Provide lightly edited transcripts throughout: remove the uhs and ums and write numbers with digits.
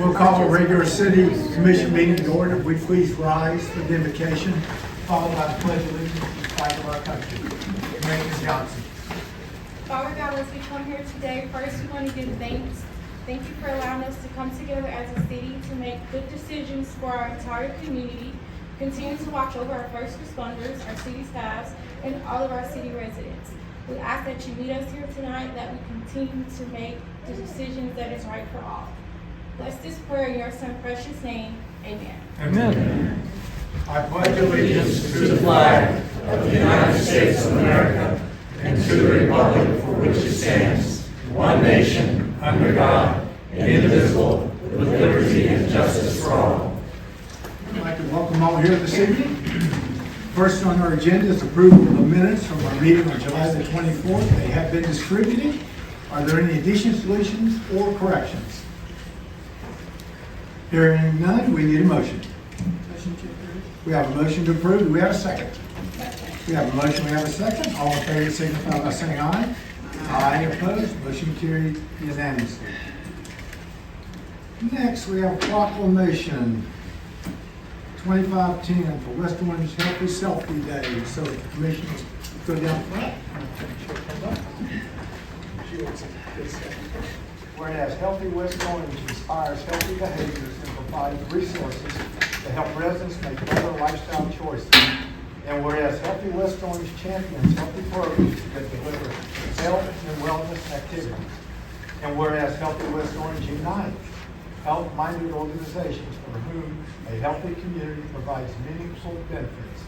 We'll call a regular city commission meeting to order. Would you please rise for the invocation, followed by the pledge of allegiance to the flag of our country. Commissioner Johnson. Father God, as we come here today, first we want to give thanks. Thank you for allowing us to come together as a city to make good decisions for our entire community. Continue to watch over our first responders, our city staffs, and all of our city residents. We ask that you meet us here tonight, that we continue to make the decisions that is right for all. Bless this prayer in your son's precious name. Amen. Amen. I pledge allegiance to the flag of the United States of America and to the republic for which it stands, one nation, under God, indivisible, with liberty and justice for all. I'd like to welcome all here this evening. First on our agenda is approval of the minutes from our meeting on July the 24th. They have been distributed. Are there any additions, deletions, or corrections? Hearing none, we need a motion. We have a motion to approve. Do we have a second? We have a motion. We have a second. All in favor signify by saying aye. Aye. Opposed? Motion carried unanimously. Next, we have proclamation 2510 for West Orange Healthy Selfie Day. So the commission will go down front. Whereas Healthy West Orange inspires healthy behaviors and provides resources to help residents make better lifestyle choices. And whereas Healthy West Orange champions healthy programs that deliver health and wellness activities. And whereas Healthy West Orange unites health-minded organizations for whom a healthy community provides meaningful benefits.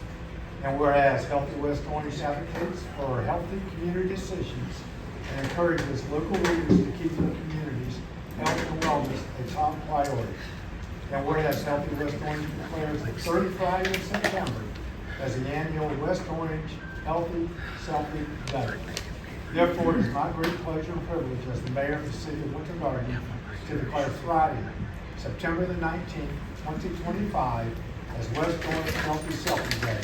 And whereas Healthy West Orange advocates for healthy community decisions and encourages local leaders to keep their communities' health and wellness a top priority. And whereas Healthy West Orange declares the third Friday of September as the annual West Orange Healthy Selfie Day. Therefore, it is my great pleasure and privilege as the mayor of the city of Winter Garden to declare Friday, September the 19th, 2025 as West Orange Healthy Selfie Day.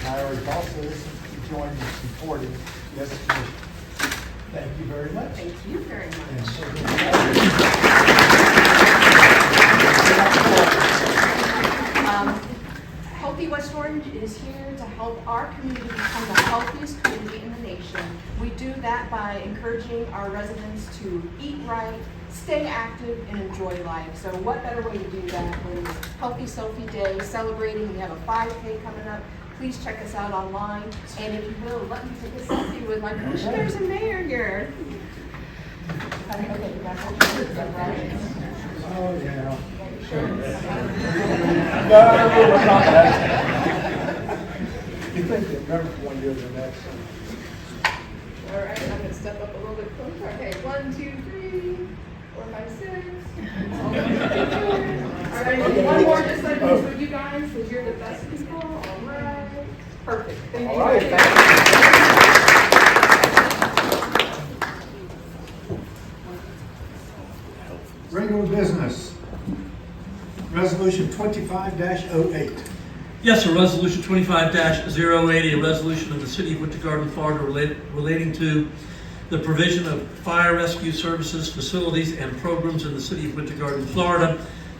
And I urge all citizens to join in supporting this mission. Thank you very much. Thank you very much. Healthy West Orange is here to help our community become the healthiest community in the nation. We do that by encouraging our residents to eat right, stay active, and enjoy life. So what better way to do that than Healthy Selfie Day, celebrating. We have a 5K coming up. Please check us out online. And if you will, let me take a selfie with my commissioners and mayor here. Okay, you guys hold your hands up, right? Oh, yeah. Sure. You think that remember one year the next. All right, I'm going to step up a little bit closer. Okay, 1, 2, 3, 4, 5, 6. All right, one more just like this with you guys, because you're the best people. All right. Perfect. Thank you. All right, regular business. Resolution 25-08. Yes, sir. Resolution 25-080, a resolution of the City of Winter Garden, Florida relating to the provision of fire rescue services, facilities, and programs in the City of Winter Garden, Florida,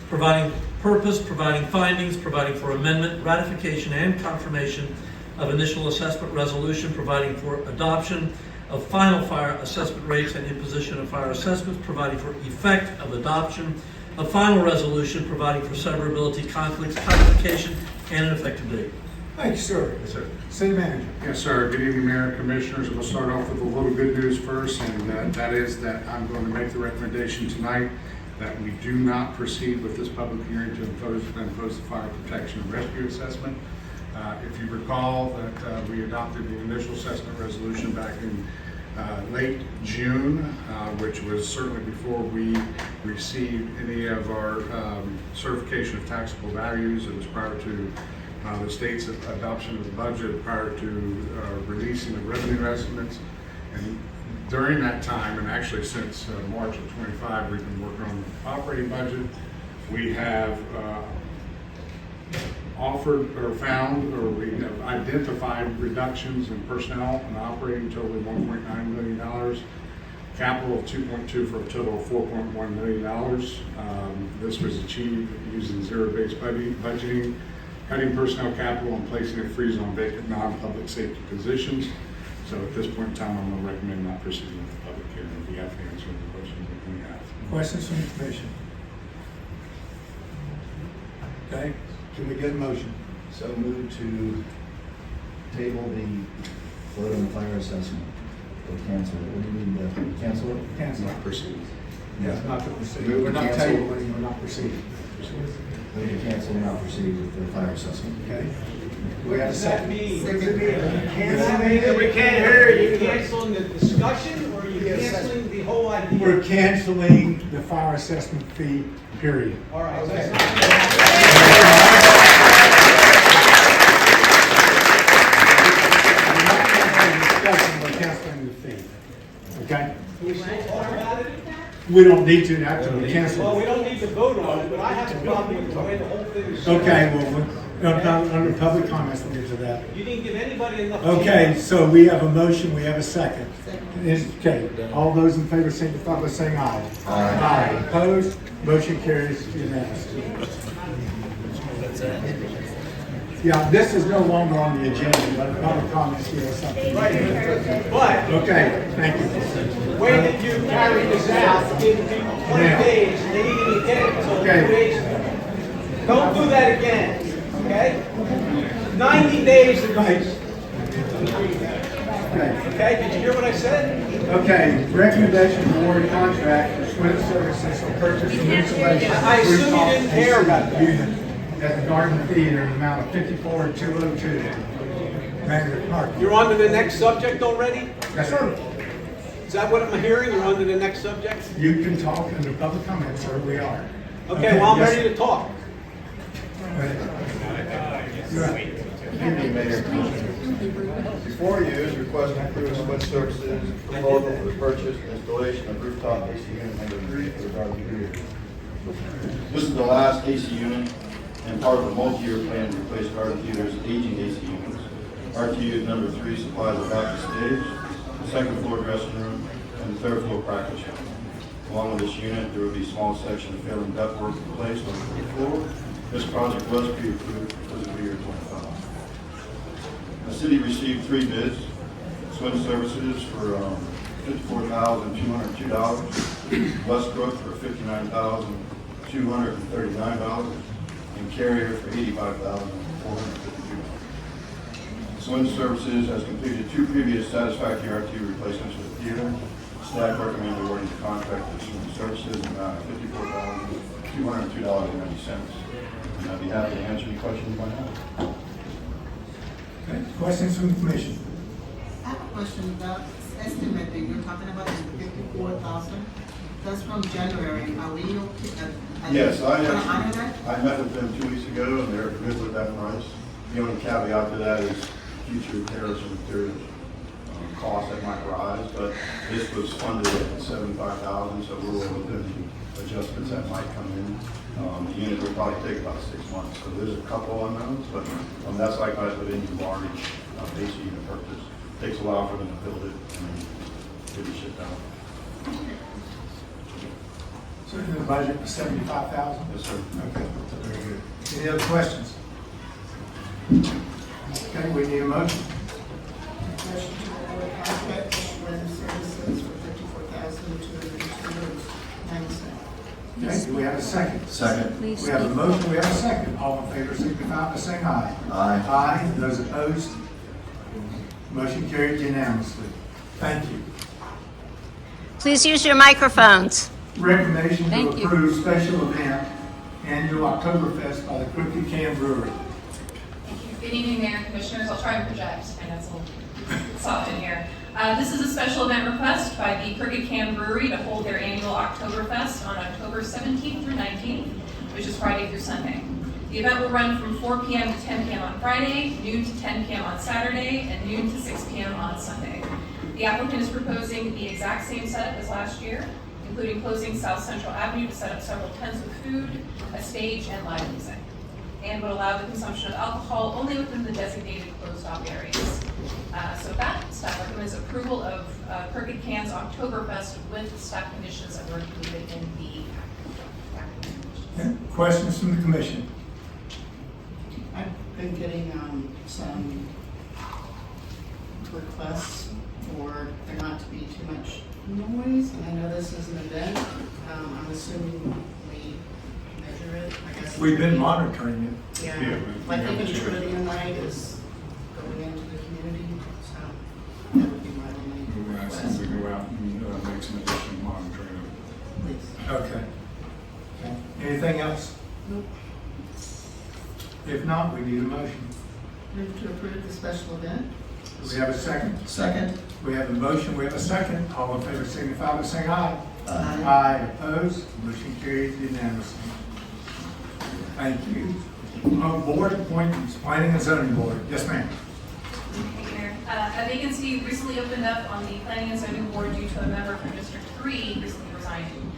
providing purpose, providing findings, providing for amendment, ratification, and confirmation of initial assessment resolution, providing for adoption of final fire assessment rates and imposition of fire assessments, providing for effect of adoption of final resolution, providing for severability, conflicts, codification, and an effective date. Thank you, sir. Yes, sir. City manager. Yes, sir. Good evening, Mayor and Commissioners. We'll start off with a little good news first, and that is that I'm going to make the recommendation tonight that we do not proceed with this public hearing to impose the fire protection and rescue assessment. If you recall that we adopted the initial assessment resolution back in late June, which was certainly before we received any of our certification of taxable values. It was prior to the state's adoption of the budget, prior to releasing of revenue estimates. And during that time, and actually since March of 25, we've been working on the operating budget. We have offered or found, or we have identified reductions in personnel and operating totaling $1.9 million. capital of 2.2 for a total of $4.1 million. This was achieved using zero-based budgeting, cutting personnel capital and placing a freeze on vacant non-public safety positions. So at this point in time, I'm going to recommend not proceeding with the public hearing. If you have to answer any questions that you have. Questions from the commission? Okay, can we get a motion? So move to table the vote on the fire assessment or cancel it. What do you mean, cancel it? Cancel. Not proceed. Yes, not to proceed. Move We're to not cancel. tabling, we're not proceeding. Move to cancel and not proceed with the fire assessment. Okay? We have a second. We can't hear you. You canceling the discussion or are you canceling the whole idea? We're canceling the fire assessment fee, period. All right. Okay. We're canceling the fee. Okay? Can we still talk about it? We don't need to, actually, we cancel Well, we it. don't need to vote on it, but I have a problem with the way the whole thing is. Okay, well, under public comments, we'll get to that. You didn't give anybody enough. Okay, so we have a motion, we have a second. Okay, all those in favor signify by saying aye. Aye. Opposed? Motion carries unanimously. Yeah, this is no longer on the agenda, but public comments here or something. But Okay, thank you. the way that you carried this out, giving people 20 Yeah. days, and they didn't even get it until 2 Okay. days ago. Don't do that again, okay? 90 days at least, Okay. okay? Did you hear what I said? Okay, recommendation to award contract for Swin Services for purchase and installation. of I assume you rooftop didn't care about that. unit at the Garden Theater in the amount of $54,202. Mayor Clark. You're on to the next subject already? Yes, sir. Is that what I'm hearing? You're on to the next subject? You can talk under public comment, sir, we are. Okay, well, I'm yes, ready to talk. You're right. Thank you, Mayor. Before you is request to approve Swin Services proposal for the purchase and installation of rooftop AC unit number 3 for the Garden Theater. This is the last AC unit and part of a multi-year plan to replace Garden Theater's aging AC units. RTU number 3 supplies a backup stage, the second floor dressing room, and the third floor practice room. Along with this unit, there will be a small section of failing ductwork replaced on the floor. This project was pre-approved for fiscal year 25. The city received 3 bids. Swin Services for $54,202, Westbrook for $59,239, and Carrier for $85,452. Swin Services has completed 2 previous satisfactory RTU replacements for the theater. Staff recommends awarding the contract to Swin Services in the amount of $54,202.90. And I'd be happy to answer any questions you might have. Okay, questions from the commission? I have a question about estimate that you're talking about is 54,000. That's from January. Are we okay? Yes, gonna honor that? I met with them 2 weeks ago, and they're good with that price. The only caveat to that is future tariffs and materials costs that might rise, but this was funded at $75,000, so we're well within the adjustments that might come in. The unit will probably take about 6 months, so there's a couple unknowns, but that's like I put in the large AC unit purchase. Takes a while for them to build it and get it shipped out. So the budget was $75,000? Yes, sir. Okay, very good. Any other questions? Okay, we need a motion. Motion to award contract to Swin Services for $54,202.90. Okay, do we have a second? Second. We have a motion, we have a second. All in favor, signify by saying aye. Aye. Aye. Those opposed? Motion carried unanimously. Thank you. Please use your microphones. Recommendation to approve special event, annual Oktoberfest by the Crooked Can Brewery. Good evening, Mayor and Commissioners. I'll try and project. I know it's a little soft in here. This is a special event request by the Crooked Can Brewery to hold their annual Oktoberfest on October 17th through 19th, which is Friday through Sunday. The event will run from 4 p.m. to 10 p.m. on Friday, noon to 10 p.m. on Saturday, and noon to 6 p.m. on Sunday. The applicant is proposing the exact same setup as last year, including closing South Central Avenue to set up several tents with food, a stage, and live music. and would allow the consumption of alcohol only within the designated closed-off areas. So with that, staff recommends approval of Crooked Can's Oktoberfest with staff conditions that were included in the Okay. Questions from the commission? I've been getting some requests for there not to be too much noise, and I know this is an event. I'm assuming we measure it, I guess. We've been monitoring it. Yeah, like even Trivia Night is going into the community, so that would be my only We're going to ask request. them to go out and make some additional monitoring. Please. Okay. Anything else? Nope. If not, we need a motion. Move to approve the special event. Do we have a second? Second. We have a motion, we have a second. All in favor signify by saying aye. Aye. Aye. Opposed? Motion carries unanimously. Thank you. Board appointments, planning and zoning board. Yes, ma'am. Thank you, Mayor. A vacancy recently opened up on the Planning and Zoning Board due to a member from District 3 recently resigning.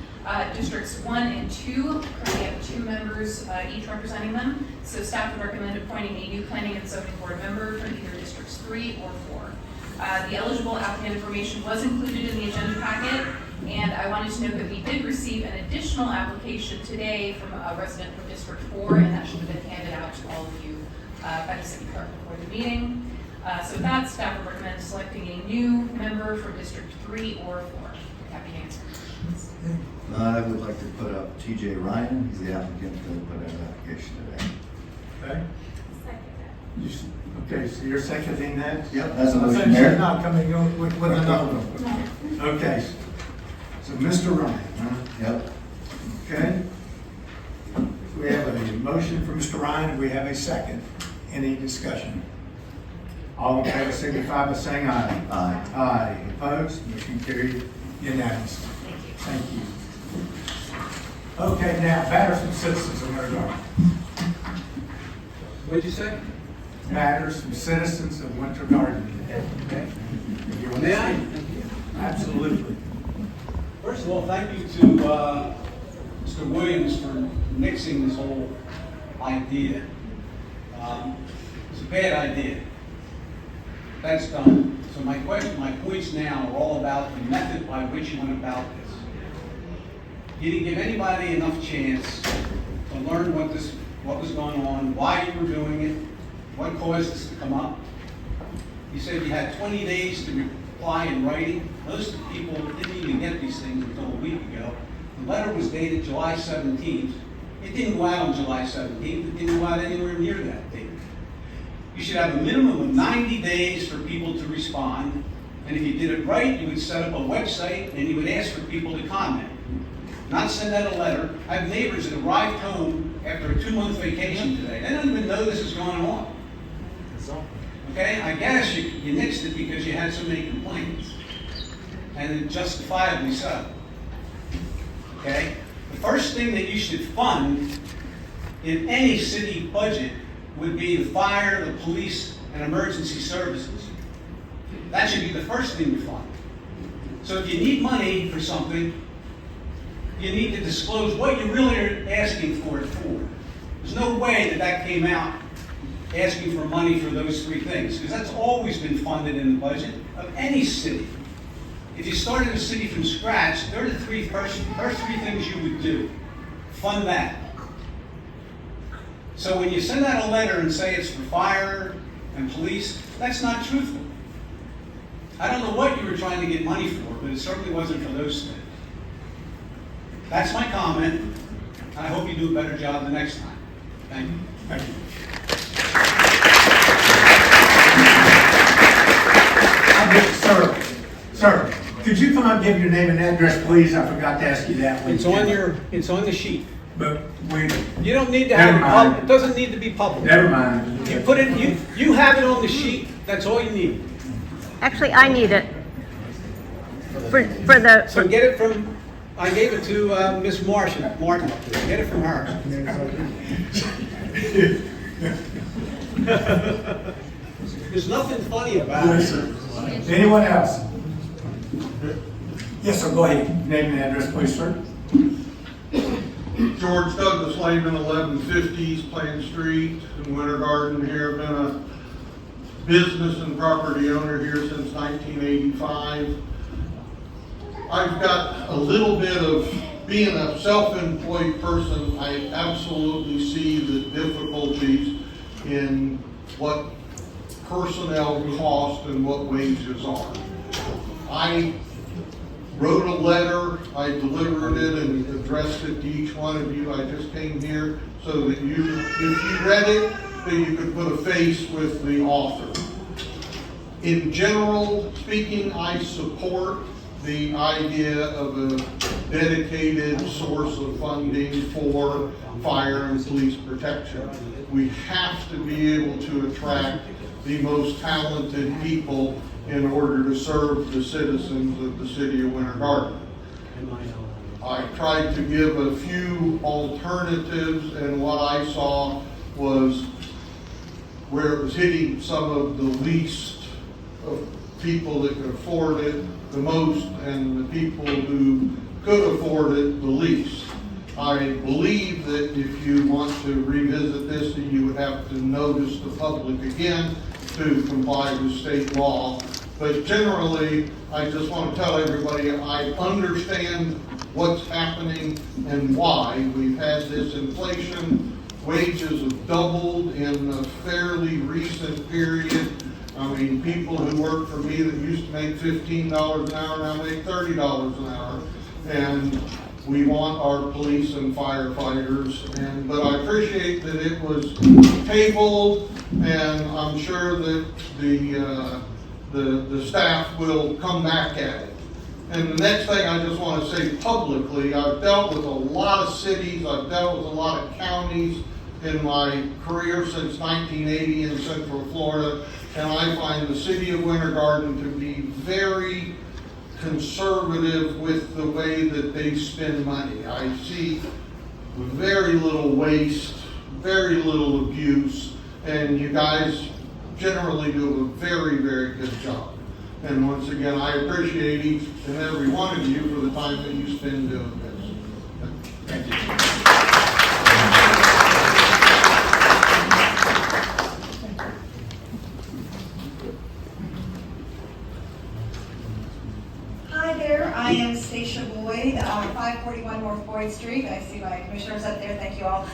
Districts 1 and 2 currently have 2 members, each representing them. So staff would recommend appointing a new Planning and Zoning Board member from either Districts 3 or 4. The eligible applicant information was included in the agenda packet, and I wanted to note that we did receive an additional application today from a resident from District 4, and that should have been handed out to all of you by the city clerk before the meeting. So with that, staff would recommend selecting a new member from District 3 or 4. Happy to answer questions. I would like to put up T.J. Ryan. He's the applicant that put in an application today. Okay. Okay, so you're seconding that? Yep, that's a I think motion, Mayor. she's not coming in with another one. Okay. So Mr. Ryan, huh? Yep. Okay. We have a motion for Mr. Ryan. We have a second. Any discussion? All in favor signify by saying aye. Aye. Aye. Opposed? Motion carried unanimously. Thank you. Okay, now, matters from citizens of Winter Garden. What'd you say? Matters from citizens of Winter Garden. Okay. If you want to May I? speak. Absolutely. First of all, thank you to Mr. Williams for mixing this whole idea. It's a bad idea. That's done. So my points now are all about the method by which you went about this. You didn't give anybody enough chance to learn what was going on, why you were doing it, what caused this to come up. You said you had 20 days to reply in writing. Most people didn't even get these things until a week ago. The letter was dated July 17th. It didn't go out on July 17th. It didn't go out anywhere near that date. You should have a minimum of 90 days for people to respond. And if you did it right, you would set up a website and you would ask for people to comment. Not send out a letter. I have neighbors that arrived home after a 2-month vacation today. They don't even know this is going on. Okay, I guess you nixed it because you had so many complaints. And justifiably so. Okay? The first thing that you should fund in any city budget would be the fire, the police, and emergency services. That should be the first thing you fund. So if you need money for something, you need to disclose what you really are asking for it for. There's no way that came out asking for money for those 3 things, because that's always been funded in the budget of any city. If you started a city from scratch, they're the first 3 things you would do. Fund that. So when you send out a letter and say it's for fire and police, that's not truthful. I don't know what you were trying to get money for, but it certainly wasn't for those things. That's my comment, and I hope you do a better job the next time. Thank you. Thank you. Sir, could you come out and give your name and address, please? I forgot to ask you that one. It's on the sheet. But wait, You don't need to Never have it, mind. it doesn't need to be public. never mind. You put it, you have it on the sheet, that's all you need. Actually, I need it. For the, So get it from, I gave it to Miss Martin up there. Get it from her. There's nothing funny about it. Anyone else? Yes, sir, go ahead. Name and address, please, sir. George Douglas Lehman, 1150 Plain Street in Winter Garden here. Been a business and property owner here since 1985. I've got a little bit of, being a self-employed person, I absolutely see the difficulties in what personnel cost and what wages are. I wrote a letter, I delivered it and addressed it to each one of you. I just came here so that you, if you read it, then you could put a face with the author. In general speaking, I support the idea of a dedicated source of funding for fire and police protection. We have to be able to attract the most talented people in order to serve the citizens of the city of Winter Garden. I tried to give a few alternatives, and what I saw was where it was hitting some of the least of people that could afford it the most and the people who could afford it the least. I believe that if you want to revisit this, that you would have to notice the public again to comply with state law. But generally, I just want to tell everybody I understand what's happening and why. We've had this inflation. Wages have doubled in a fairly recent period. I mean, people who work for me that used to make $15 an hour now make $30 an hour. And we want our police and firefighters. But I appreciate that it was tabled, and I'm sure that the staff will come back at it. And the next thing I just want to say publicly, I've dealt with a lot of cities, I've dealt with a lot of counties in my career since 1980 in Central Florida, and I find the city of Winter Garden to be very conservative with the way that they spend money. I see very little waste, very little abuse, and you guys generally do a very, very good job. And once again, I appreciate each and every one of you for the time that you spend doing this. Thank you. I am Stacia Boyd, 541 North Boyd Street. I see my commissioners up there. Thank you all.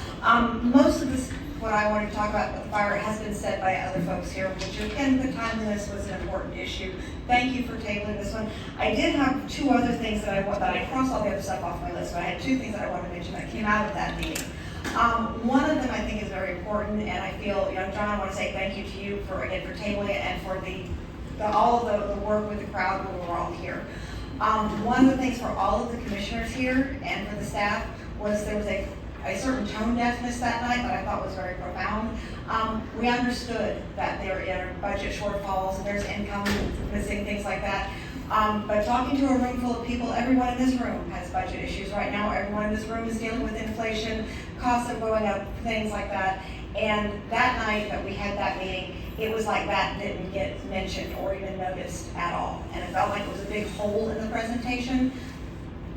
Most of this, what I wanted to talk about with the fire, has been said by other folks here, which again, the timeliness was an important issue. Thank you for tabling this one. I did have two other things that I crossed all the other stuff off my list, but I had two things that I wanted to mention that came out of that meeting. One of them I think is very important, and I feel, John, I want to say thank you to you for tabling it and for all of the work with the crowd when we were all here. One of the things for all of the commissioners here and for the staff was there was a certain tone deafness that night that I thought was very profound. We understood that there are budget shortfalls and there's income missing, things like that. But talking to a room full of people, everyone in this room has budget issues right now. Everyone in this room is dealing with inflation, costs are going up, things like that. And that night that we had that meeting, it was like that didn't get mentioned or even noticed at all. And it felt like it was a big hole in the presentation.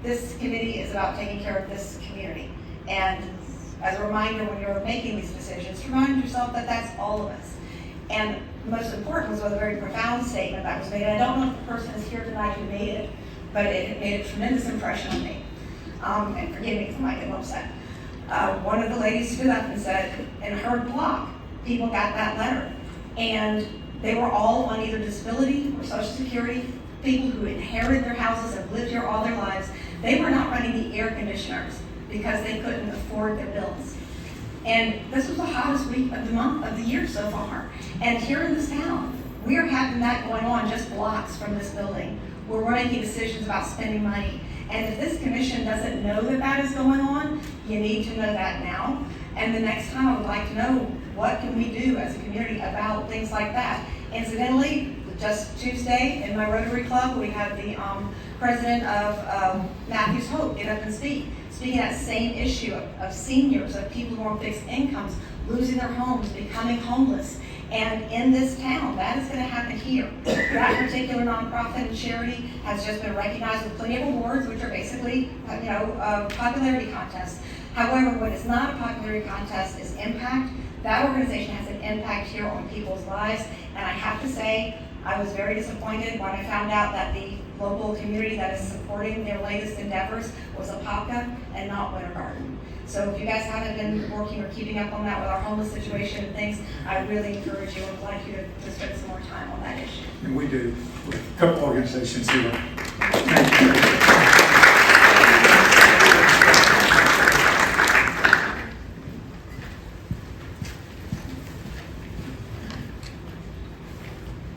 This committee is about taking care of this community. And as a reminder, when you're making these decisions, remind yourself that that's all of us. And most important was a very profound statement that was made. And I don't know if the person is here tonight who made it, but it made a tremendous impression on me. And forgive me because I might get upset. One of the ladies stood up and said, in her block, people got that letter. And they were all on either disability or Social Security, people who inherited their houses and lived here all their lives. They were not running the air conditioners because they couldn't afford their bills. And this was the hottest week of the month, of the year so far. And here in this town, we are having that going on just blocks from this building, where we're making decisions about spending money. And if this commission doesn't know that that is going on, you need to know that now. And the next time I would like to know, what can we do as a community about things like that? Incidentally, just Tuesday in my Rotary Club, we had the president of Matthews Hope get up and speaking that same issue of seniors, of people who are on fixed incomes, losing their homes, becoming homeless. And in this town, that is going to happen here. That particular nonprofit and charity has just been recognized with plenty of awards, which are basically, popularity contests. However, what is not a popularity contest is impact. That organization has an impact here on people's lives, and I have to say, I was very disappointed when I found out that the local community that is supporting their latest endeavors was Apopka and not Winter Garden. So if you guys haven't been working or keeping up on that with our homeless situation and things, I really encourage you and would like you to spend some more time on that issue. And we do, with a couple organizations here. Thank you.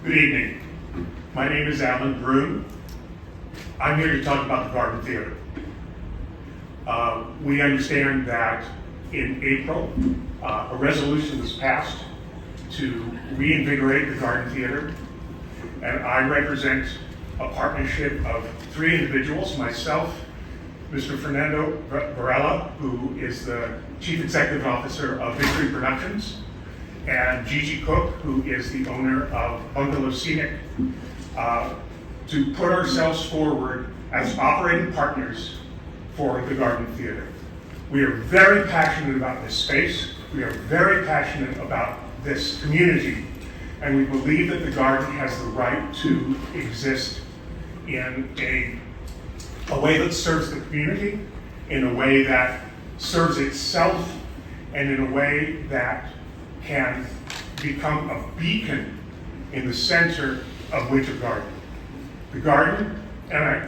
Good evening. My name is Alan Broom. I'm here to talk about the Garden Theater. We understand that in April, a resolution was passed to reinvigorate the Garden Theater, and I represent a partnership of 3 individuals, myself, Mr. Fernando Varela, who is the Chief Executive Officer of Victory Productions, and Gigi Cook, who is the owner of Bungalow Scenic, to put ourselves forward as operating partners for the Garden Theater. We are very passionate about this space. We are very passionate about this community, and we believe that the Garden has the right to exist in a way that serves the community, in a way that serves itself, and in a way that can become a beacon in the center of Winter Garden. The Garden, and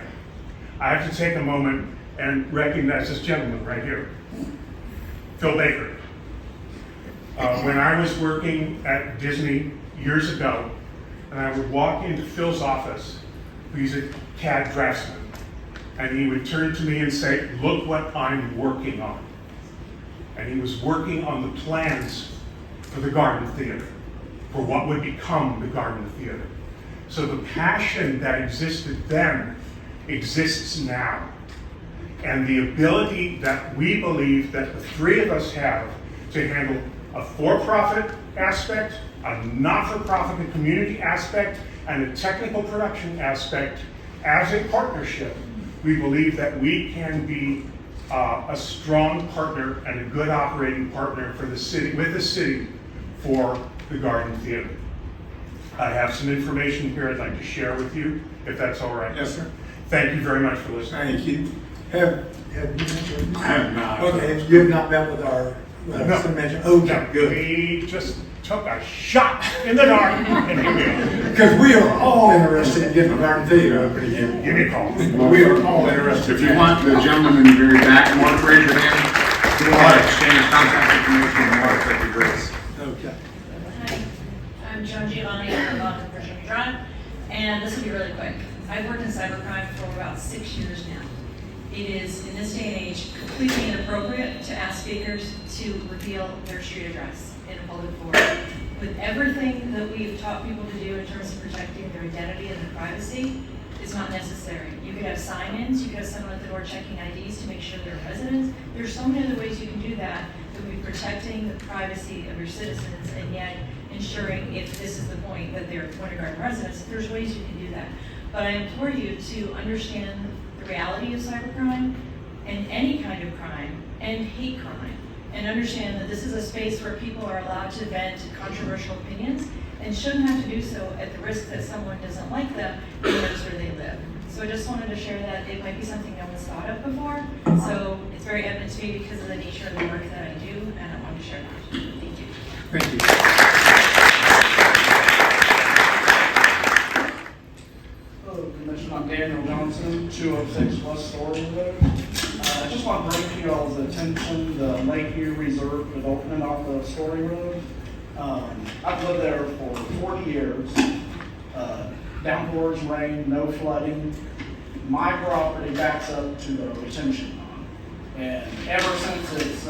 I have to take a moment and recognize this gentleman right here, Phil Baker. When I was working at Disney years ago, and I would walk into Phil's office, he's a CAD draftsman, and he would turn to me and say, "Look what I'm working on." And he was working on the plans for the Garden Theater, for what would become the Garden Theater. So the passion that existed then exists now. And the ability that we believe that the 3 of us have to handle a for-profit aspect, a not-for-profit and community aspect, and a technical production aspect as a partnership, we believe that we can be a strong partner and a good operating partner for the city, with the city, for the Garden Theater. I have some information here I'd like to share with you, if that's all right. Yes, sir. Thank you very much for listening. Thank you. Have you mentioned? I have not. Okay, you have not met with our No. mention. Okay, No, good. we just took a shot in the dark, and here we are. Because we are all interested in getting the Garden Theater open again. Give me a call. We are all interested. If you want the gentleman in the very back, Mark, raise your hand. If you want to exchange contact information with Mark, that'd be great. Okay. Hi, I'm Joan Giovanni, I'm on Virginia Drive, and this will be really quick. I've worked in cybercrime for about 6 years now. It is, in this day and age, completely inappropriate to ask speakers to reveal their street address in a public forum. With everything that we've taught people to do in terms of protecting their identity and their privacy, it's not necessary. You could have sign-ins, you could have someone at the door checking IDs to make sure they're residents. There's so many other ways you can do that would be protecting the privacy of your citizens and yet ensuring, if this is the point, that they're Winter Garden residents, there's ways you can do that. But I implore you to understand the reality of cybercrime and any kind of crime and hate crime, and understand that this is a space where people are allowed to vent controversial opinions and shouldn't have to do so at the risk that someone doesn't like them and knows where they live. So I just wanted to share that. It might be something no one's thought of before, so it's very evident to me because of the nature of the work that I do, and I wanted to share that. Thank you. Thank you. Hello, Commissioner. I'm Daniel Johnson, 206 West Story Road. I just want to bring to y'all's attention the Lakeview Reserve development off of Story Road. I've lived there for 40 years. Downpours, rain, no flooding. My property backs up to the retention pond. And ever since it's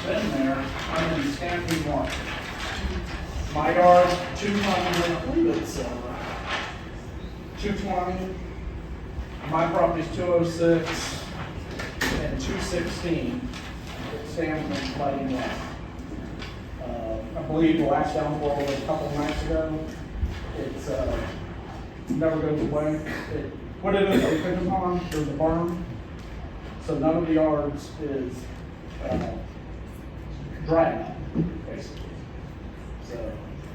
been there, I'm in standing water. My yard's 200, I believe it's 220. My property's 206 and 216. Standing and flooding out. I believe the last downpour was a couple of nights ago. It's never goes away. What it is, a retention pond, there's a berm. So none of the yards is dry enough, basically. So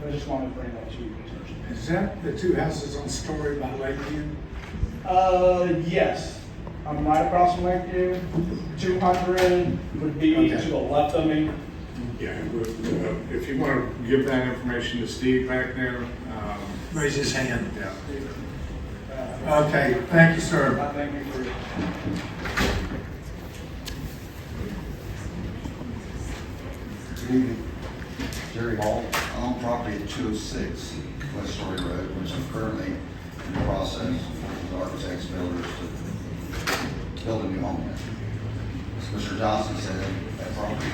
I just wanted to bring that to your attention. Is that the two houses on Story by Lakeview? Yes. I'm right across from Lakeview. 200 would be Okay. to the left of me. Yeah, if you want to give that information to Steve back there. Raise his hand. Yeah. Okay, thank you, sir. I thank you for your Good evening. Jerry Hall. I'm on property at 206 West Story Road, which I'm currently in the process with architects, builders to build a new home there. As Mr. Johnson said, that property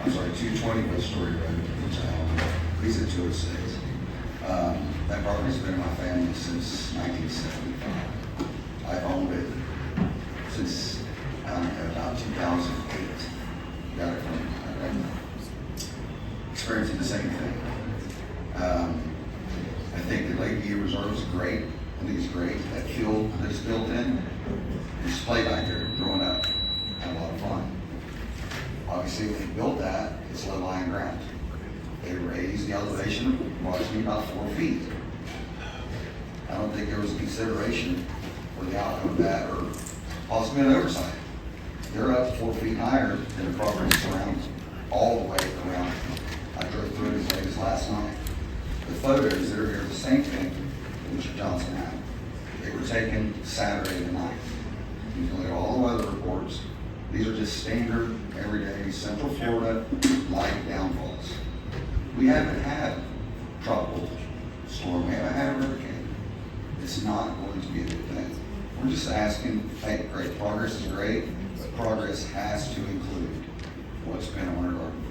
I'm sorry, 220 West Story Road, which I own, he's at 206. That property's been in my family since 1975. I've owned it since, about 2008. Got it from, experiencing the same thing. I think the Lakeview Reserve is great. I think it's great. That field that's built in, just play back there growing up. Had a lot of fun. Obviously, when they built that, it's low-lying ground. They raised the elevation approximately about 4 feet. I don't think there was a consideration for the outcome of that, or possibly an oversight. They're up 4 feet higher than the property surrounds, all the way around. I drove through it as late as last night. The photos that are here are the same thing that Mr. Johnson had. They were taken Saturday night. You can look at all the weather reports. These are just standard, everyday, Central Florida light downfalls. We haven't had tropical storm. We haven't had a hurricane. It's not going to be a good thing. We're just asking, hey, great, progress is great, but progress has to include what's been on our garden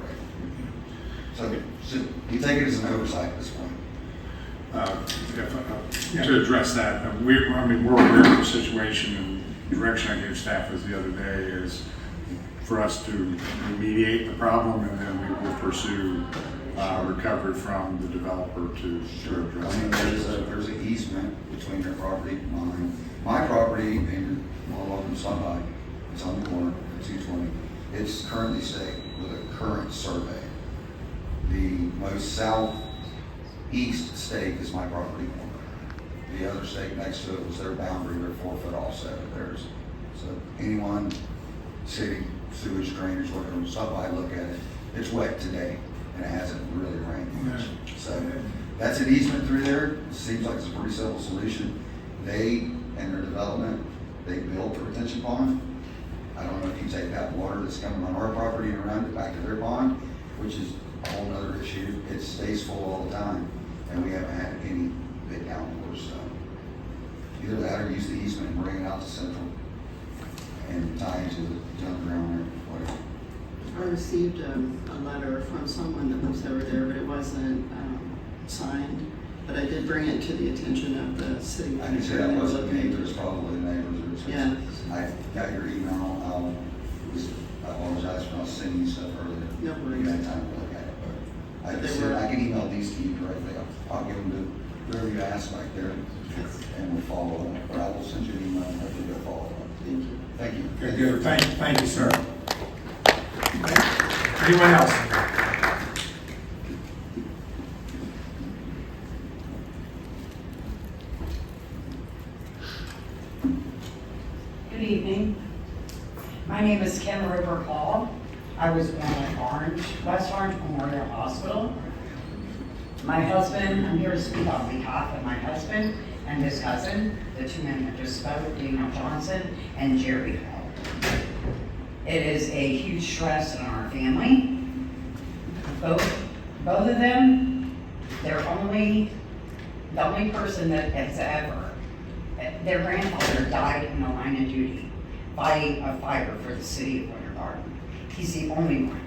forever. So we take it as an oversight at this point. To address that, we're aware of the situation, and the direction I gave staff was the other day is for us to remediate the problem, and then we will pursue recovery from the developer to address it. There's an easement between their property and mine. My property, and all welcome to stop by, it's on the corner at 220. It's currently staked with a current survey. The most southeast stake is my property corner. The other stake next to it was their boundary, their 4-foot offset of theirs. So anyone, city, sewage, drainage, whatever, stop by, look at it. It's wet today, and it hasn't really rained much. So that's an easement through there. It seems like it's a pretty simple solution. They and their development, they built the retention pond. I don't know if you take that water that's coming on our property and run it back to their pond, which is a whole other issue. It stays full all the time, and we haven't had any big downpours. So either that or use the easement and bring it out to Central and tie into the underground or whatever. I received a letter from someone that lives over there, but it wasn't signed. But I did bring it to the attention of the city I can say manager. that wasn't me, but it's probably neighbors or Yeah. I got your email. I apologize for not sending you stuff earlier. No worries. You had time to look at it, but I can email these to you directly. I'll give them to whoever you ask back there, and we'll follow up. But I will send you an email and hopefully you'll follow up. Thank you. Thank you. Very good. Thank you, sir. Anyone else? Good evening. My name is Kim Roper Hall. I was born at West Orange Memorial Hospital. My husband, I'm here to speak on behalf of my husband and his cousin, the two men that just spoke, Daniel Johnson and Jerry Hall. It is a huge stress in our family. Both of them, the only person that has ever, their grandfather died in the line of duty fighting a fire for the city of Winter Garden. He's the only one.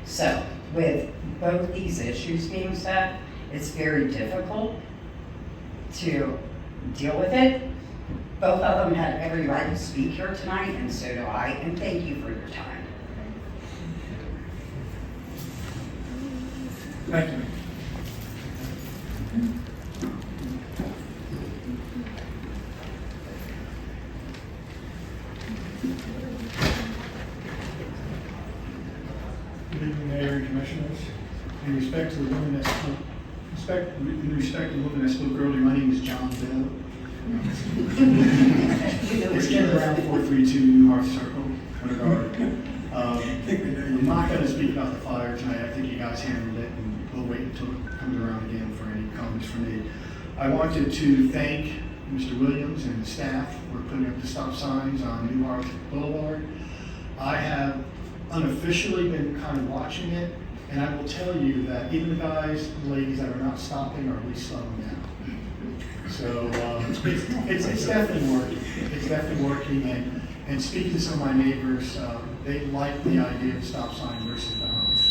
So with both these issues being said, it's very difficult to deal with it. Both of them had every right to speak here tonight, and so do I, and thank you for your time. Thank you. Good evening, Mayor and Commissioners. In respect to the woman that spoke, in respect to the woman that spoke earlier, my name is John Bell. It's Ken Brown, 432 New Hearth Circle, Winter Garden. I'm not going to speak about the fire tonight. I think you guys handled it, and we'll wait until it comes around again for any comments from me. I wanted to thank Mr. Williams and the staff for putting up the stop signs on New Hearth Boulevard. I have unofficially been kind of watching it, and I will tell you that even the guys and ladies that are not stopping are at least slowing down. So it's definitely working. It's definitely working, and speaking to some of my neighbors, they like the idea of stop sign versus the humps.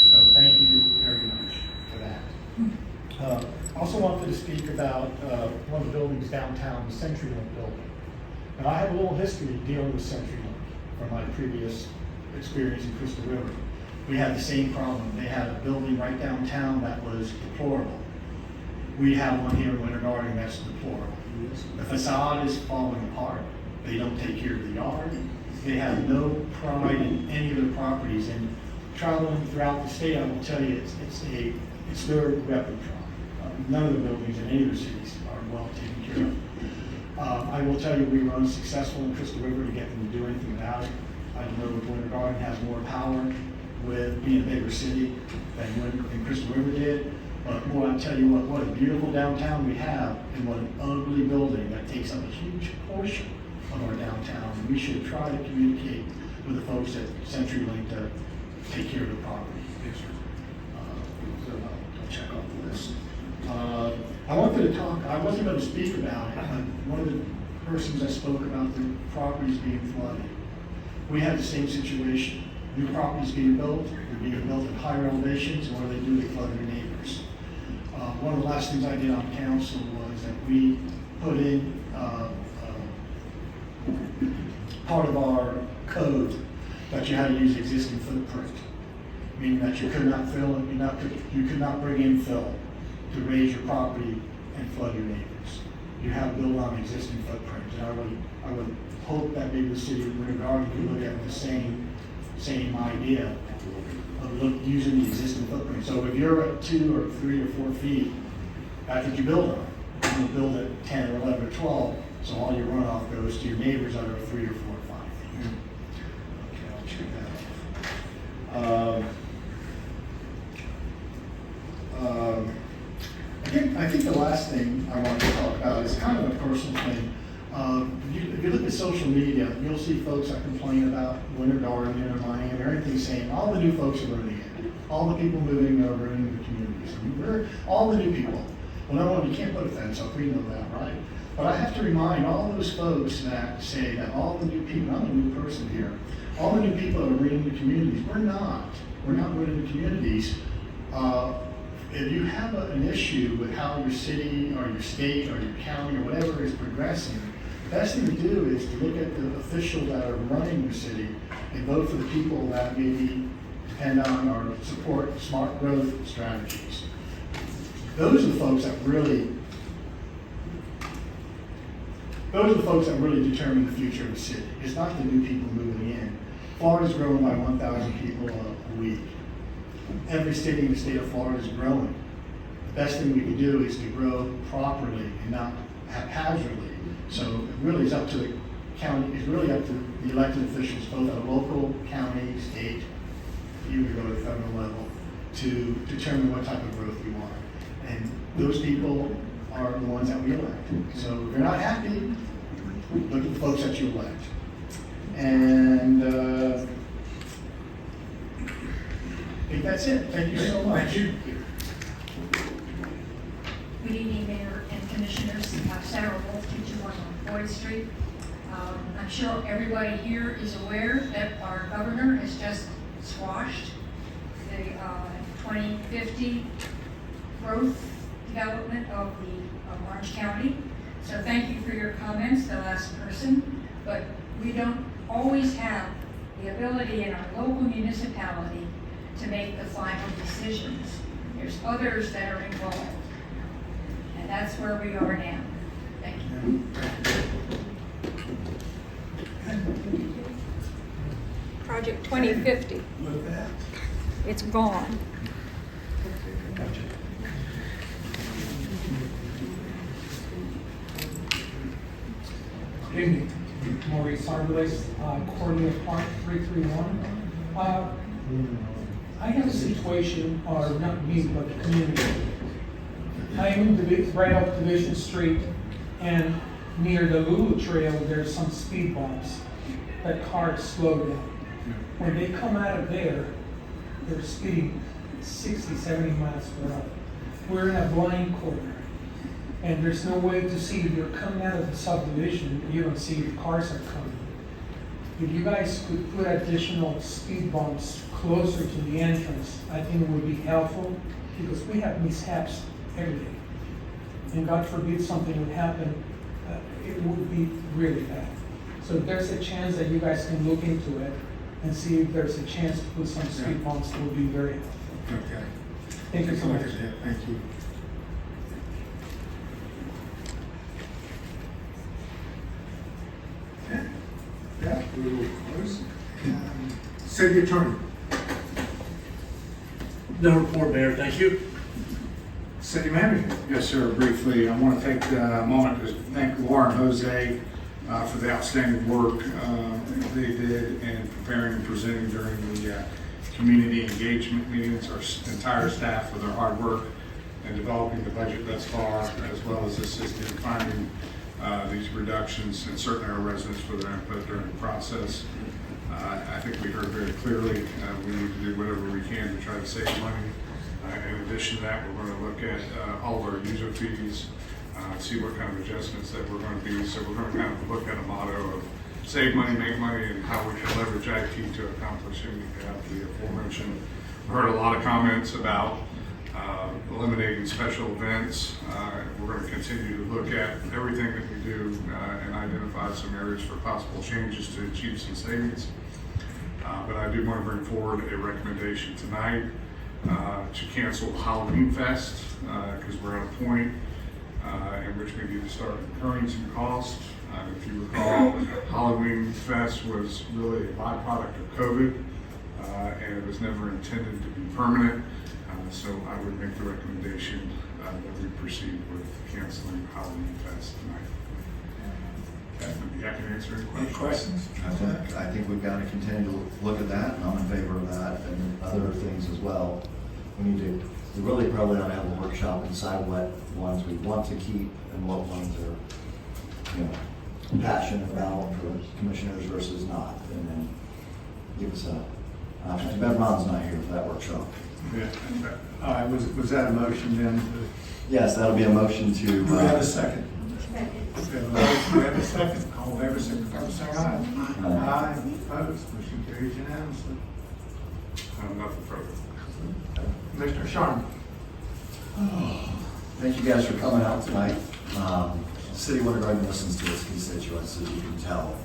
So thank you very much for that. Also wanted to speak about one of the buildings downtown, the CenturyLink building. And I have a little history dealing with CenturyLink from my previous experience in Crystal River. We had the same problem. They had a building right downtown that was deplorable. We have one here in Winter Garden that's deplorable. The facade is falling apart. They don't take care of the yard. They have no pride in any of their properties. And traveling throughout the state, I will tell you, it's their repertoire. None of the buildings in any of the cities are well taken care of. I will tell you, we were unsuccessful in Crystal River to get them to do anything about it. I know that Winter Garden has more power with being a bigger city than Crystal River did. But boy, I tell you what a beautiful downtown we have, and what an ugly building that takes up a huge portion of our downtown. And we should try to communicate with the folks at CenturyLink to take care of the property. So I'll check off the list. I wanted to talk, I wasn't going to speak about it, but one of the persons that spoke about the properties being flooded. We had the same situation. New properties being built, they're being built at higher elevations, and what do? They flood their neighbors. One of the last things I did on council was that we put in part of our code that you had to use existing footprint, meaning that you could not fill and you could not bring in fill to raise your property and flood your neighbors. You have to build on existing footprint. And I would hope that maybe the city of Winter Garden could look at the same idea of using the existing footprint. So if you're at 2 or 3 or 4 feet, that's what you build on. You will build at 10 or 11 or 12, so all your runoff goes to your neighbors that are 3 or 4 or 5 feet. Okay, I'll check that off. I think the last thing I want to talk about is kind of a personal thing. If you look at social media, you'll see folks that complain about Winter Garden or Miami or anything saying all the new folks are moving in, all the people moving over into the communities. I mean, all the new people. Well, no, you can't put a fence up, we know that, right? But I have to remind all those folks that say that all the new people, I'm a new person here, all the new people that are ruining the communities, we're not ruining the communities. If you have an issue with how your city or your state or your county or whatever is progressing, the best thing to do is to look at the officials that are running your city and vote for the people that maybe depend on or support smart growth strategies. Those are the folks that really determine the future of the city. It's not the new people moving in. Florida's growing by 1,000 people a week. Every city in the state of Florida is growing. The best thing we can do is to grow properly and not haphazardly. So it really is up to the county, it's really up to the elected officials, both at a local, county, state, even go to the federal level, to determine what type of growth we want. And those people are the ones that we elect. So if you're not happy, look at the folks that you elect. And I think that's it. Thank you so much. Thank you. Good evening, Mayor and Commissioners. Sarah Wolf, 221 Boyd Street. I'm sure everybody here is aware that our governor has just squashed the 2050 growth development of Orange County. So thank you for your comments, the last person. But we don't always have the ability in our local municipality to make the final decisions. There's others that are involved. And that's where we are now. Thank you. Project 2050. It's gone. Good evening, Maurice Arbalest, Cornelius Park 331. I have a situation, or not me, but the community. I am right off Division Street, and near the Lulu Trail, there's some speed bumps that cars slow down. When they come out of there, they're speeding 60, 70 miles per hour. We're in a blind corner, and there's no way to see if you're coming out of the subdivision. You don't see if cars are coming. If you guys could put additional speed bumps closer to the entrance, I think it would be helpful, because we have mishaps every day. And God forbid something would happen, it would be really bad. So if there's a chance that you guys can look into it and see if there's a chance to put some speed bumps, it would be very helpful. Okay. Thank you so much. Thank you. Okay. Yeah, we will close. City Attorney. No report, Mayor, thank you. City Manager. Yes, sir. Briefly, I want to take a moment to thank Laura and Jose for the outstanding work they did in preparing and presenting during the community engagement meetings. Our entire staff for their hard work in developing the budget thus far, as well as assisting in finding these reductions, and certainly our residents for their input during the process. I think we heard very clearly we need to do whatever we can to try to save money. In addition to that, we're going to look at all of our user fees, see what kind of adjustments that we're going to be. So we're going to kind of look at a motto of save money, make money, and how we can leverage IT to accomplish the aforementioned. We heard a lot of comments about eliminating special events. We're going to continue to look at everything that we do and identify some areas for possible changes to achieve some savings. But I do want to bring forward a recommendation tonight to cancel Halloween Fest because we're at a point in which we need to start incurring some costs. If you recall, Halloween Fest was really a byproduct of COVID and it was never intended to be permanent. So I would make the recommendation that we proceed with canceling Halloween Fest tonight. I'd be happy to answer any questions. I think we've got to continue to look at that, and I'm in favor of that, and other things as well. We really probably ought to have a workshop and decide what ones we want to keep and what ones are, passionate about for commissioners versus not, and then give us a option. Ben Ron's not here for that workshop. Yeah. Was that a motion then? Yes, that'll be a motion to. Do we have a second? We have a second. All in favor, signify by saying aye. Aye. Opposed? Motion carries unanimously. Nothing further. Commissioner Sharma. Thank you guys for coming out tonight. City of Winter Garden listens to its constituents, as you can tell,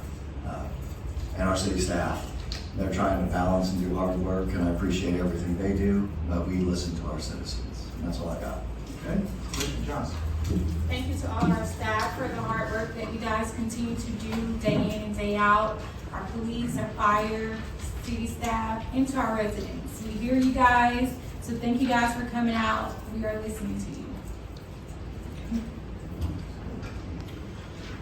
and our city staff. They're trying to balance and do hard work, and I appreciate everything they do, but we listen to our citizens. And that's all I got. Okay. Commissioner Johnson. Thank you to all of our staff for the hard work that you guys continue to do day in and day out. Our police, our fire, city staff, and to our residents. We hear you guys, so thank you guys for coming out. We are listening to you.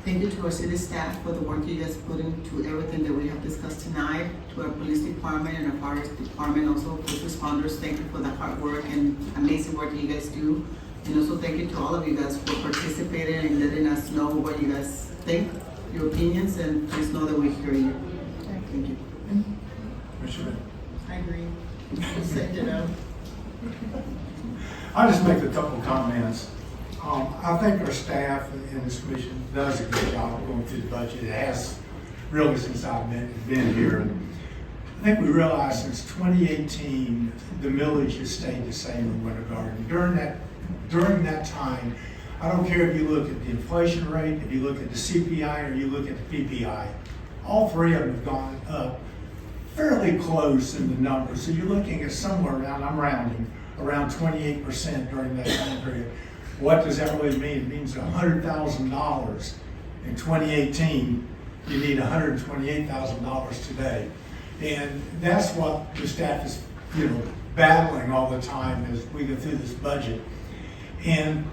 Thank you to our city staff for the work you guys put into everything that we have discussed tonight. To our police department and our fire department, also first responders, thank you for the hard work and amazing work that you guys do. And also thank you to all of you guys for participating and letting us know what you guys think, your opinions, and please know that we hear you. Thank you. Commissioner. I agree. Send it out. I'll just make a couple comments. I think our staff in this commission does a good job of going through the budget. It has really since I've been here. I think we realized since 2018, the millage has stayed the same in Winter Garden. During that time, I don't care if you look at the inflation rate, if you look at the CPI, or you look at the PPI, all three of them have gone up fairly close in the numbers. So you're looking at somewhere around, I'm rounding, around 28% during that time period. What does that really mean? It means $100,000 in 2018. You need $128,000 today. And that's what the staff is, battling all the time as we go through this budget. And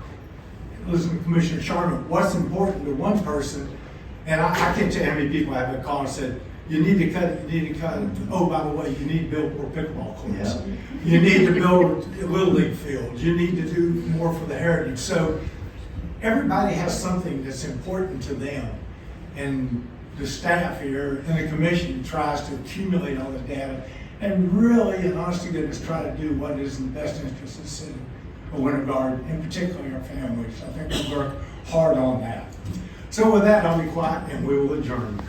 listen to Commissioner Sharma, what's important to one person, and I can't tell you how many people I have called and said, you need to cut it, oh, by the way, you need to build more pickleball courts. Yeah. You need to build Little League fields. You need to do more for the heritage. So everybody has something that's important to them. And the staff here and the commission tries to accumulate all the data and really, and honest to goodness, try to do what is in the best interest of the city of Winter Garden, and particularly our families. I think we work hard on that. So with that, I'll be quiet and we will adjourn.